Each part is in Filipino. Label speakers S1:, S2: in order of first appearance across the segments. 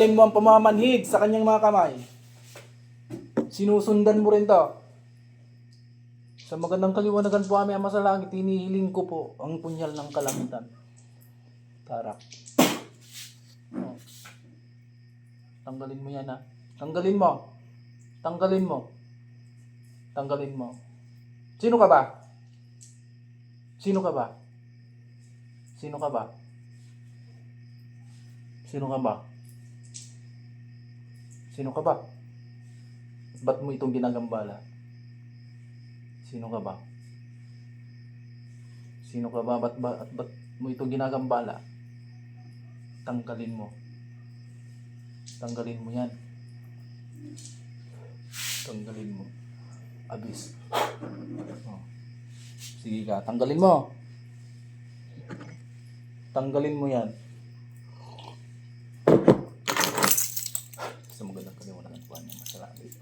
S1: Alin mo ang pamamanhid sa kanyang mga kamay. Sinusundan mo rin to. Sa magandang kaliwanagan po aming Ama sa langit, hinihiling ko po ang punyal ng kalangitan. Tarak. Oh. Tanggalin mo yan ha. Tanggalin mo. Tanggalin mo. Tanggalin mo. Sino ka ba? Sino ka ba? Sino ka ba? Sino ka ba? Sino ka ba? Ba't mo itong ginagambala? Sino ka ba? Sino ka ba? Ba't mo itong ginagambala? Tanggalin mo. Tanggalin mo yan. Tanggalin mo. Abis. Oh. Sige ka, tanggalin mo. Tanggalin mo yan. Sa magandang kaliwanagan po niya masalangit.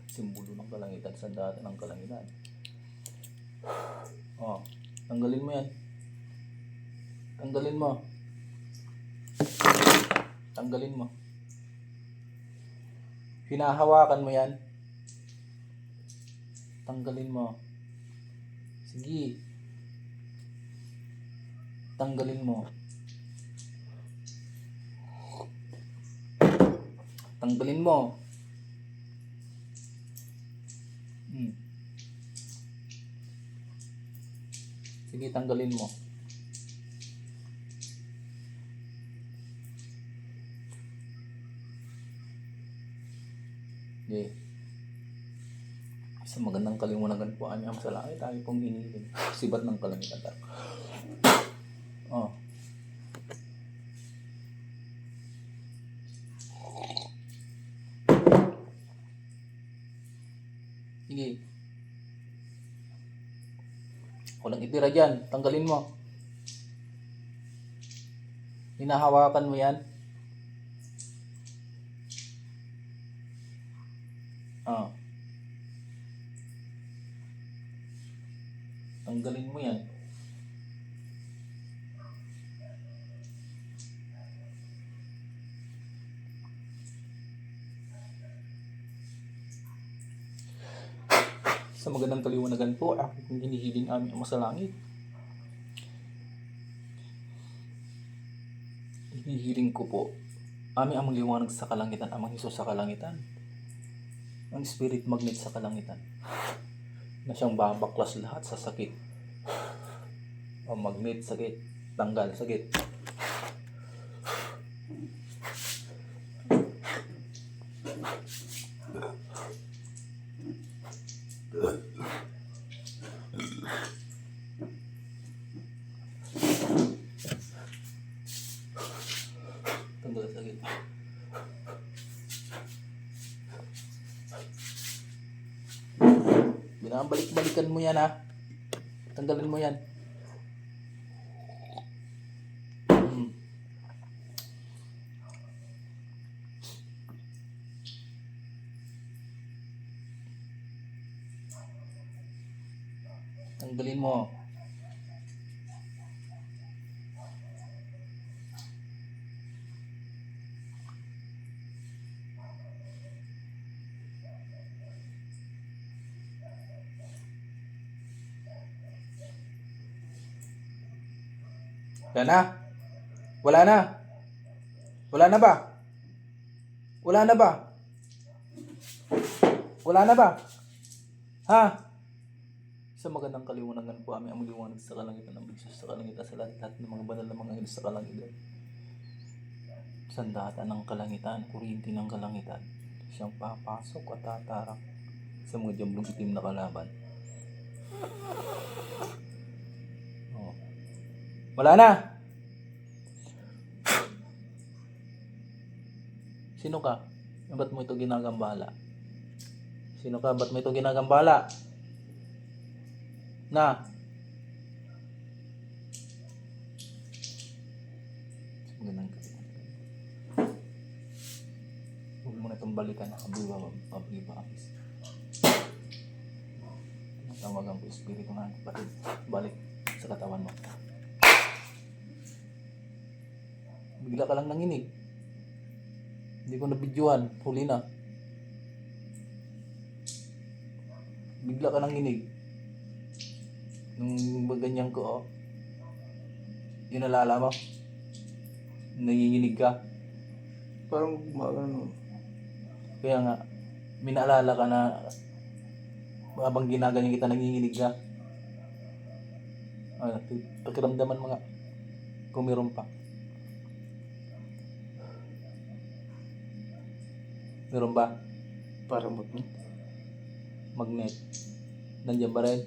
S1: Simbolo ng kalangitan, sandata ng kalangitan. Oh, tanggalin mo yan. Tanggalin mo. Tanggalin mo. Hinahawakan mo yan. Tanggalin mo. Sige. Tanggalin mo. Tanggalin mo. Sige, tanggalin mo. Okay. Sa magandang kaliwanagan po aming Ama sa langit, tayo pong hinihiling. Sibat ng kalangitan. Oh. Sige. Walang itira dyan. Tanggalin mo. Hinahawakan mo yan. Oh. Tanggalin mo yan. Sa magandang kaliwanagan po, aking hinihiling aming Ama sa langit. Hinihiling ko po, aming Amang liwanag sa kalangitan, Amang Hesus sa kalangitan, ang spirit magnet sa kalangitan, na siyang babaklas lahat sa sakit. Ang magnet, sakit, tanggal, sakit. Tanggal, sakit. Binabalik-balikan mo yan ha. Tanggalin mo yan. Tanggalin mo. Wala na? Wala na? Wala na ba? Wala na ba? Wala na ba? Ha? Sa magandang kaliwanagan po aming Amang liwanag sa kalangitan, ng Hesus sa kalangitan, sa lahat ng mga banal na mga anghel sa kalangitan. Sandata ng kalangitan, kurinti ng kalangitan, siyang papasok at tatarak sa mga jamblong itim na kalaban. Oh. Wala na. Sino ka? Ba't mo ito ginagambala? Sino ka? Ba't mo ito ginagambala? Na? Magandang kaliwanagan. Huwag mo na itong balikan. Pabibabis. Tawagan ko espiritu na kapatid. Balik sa katawan mo. Bigla ka lang nanginig. Hindi ko nabidyohan. Huli na. Bigla ka nanginig. Nung ganyan ko, oh. Yun nalala mo? Nanginginig ka.
S2: Parang ano.
S1: Kaya nga, minaalala ka na habang ginaganyan kita nanginginig ka. Pakiramdaman mga kung meron pa. Meron ba?
S2: Parang magnet.
S1: Magnet. Nandiyan ba rin?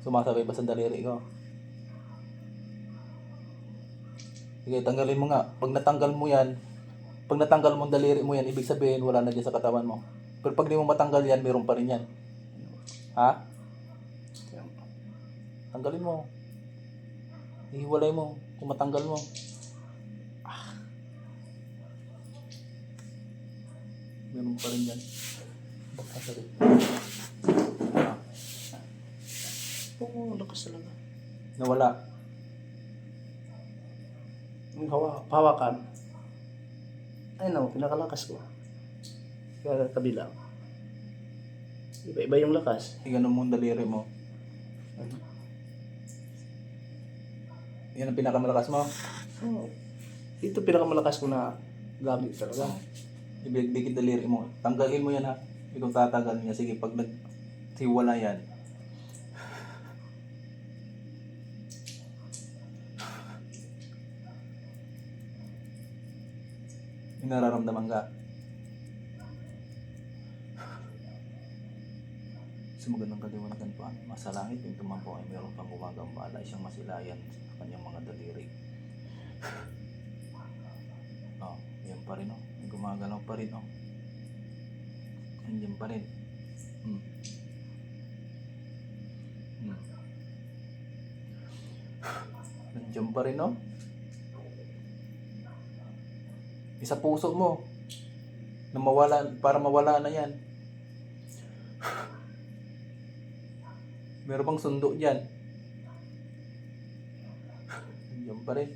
S1: Sumasabay ba sa daliri ko? Sige, tanggalin mo nga. Pag natanggal mo yan, pag natanggal mo ang daliri mo yan, ibig sabihin wala na dyan sa katawan mo. Pero pag di mo matanggal yan, meron pa rin yan. Ha? Tanggalin mo. Ihiwalay mo. Kung matanggal mo. Meron pa rin yan. Baka sabi.
S2: Oo, lakas talaga.
S1: Nawala.
S2: Yung hawakan. Ay no, pinakalakas ko. Kaya kabila. Iba-iba yung lakas.
S1: Tignan mo ang daliri mo. Yan ang pinakamalakas mo.
S2: Oo. Ito pinakamalakas ko na gamit talaga.
S1: Ibigdikit daliri mo. Tanggalin mo yan ha. Ikaw tatagal niya. Sige, pag naghiwala yan. May nararamdaman ka. Sa magandang kaliwanagan pa, masa langit yung tumampo ay meron pang gumagambala, siyang masilayan sa kanyang mga daliri. Oh, yan pa rin oh. May gumagalaw pa rin oh. Nandiyan pa rin. Nandiyan pa rin oh. Isa puso mo na mawala, para mawala na yan. Meron bang sundo dyan? Nandiyan pa rin.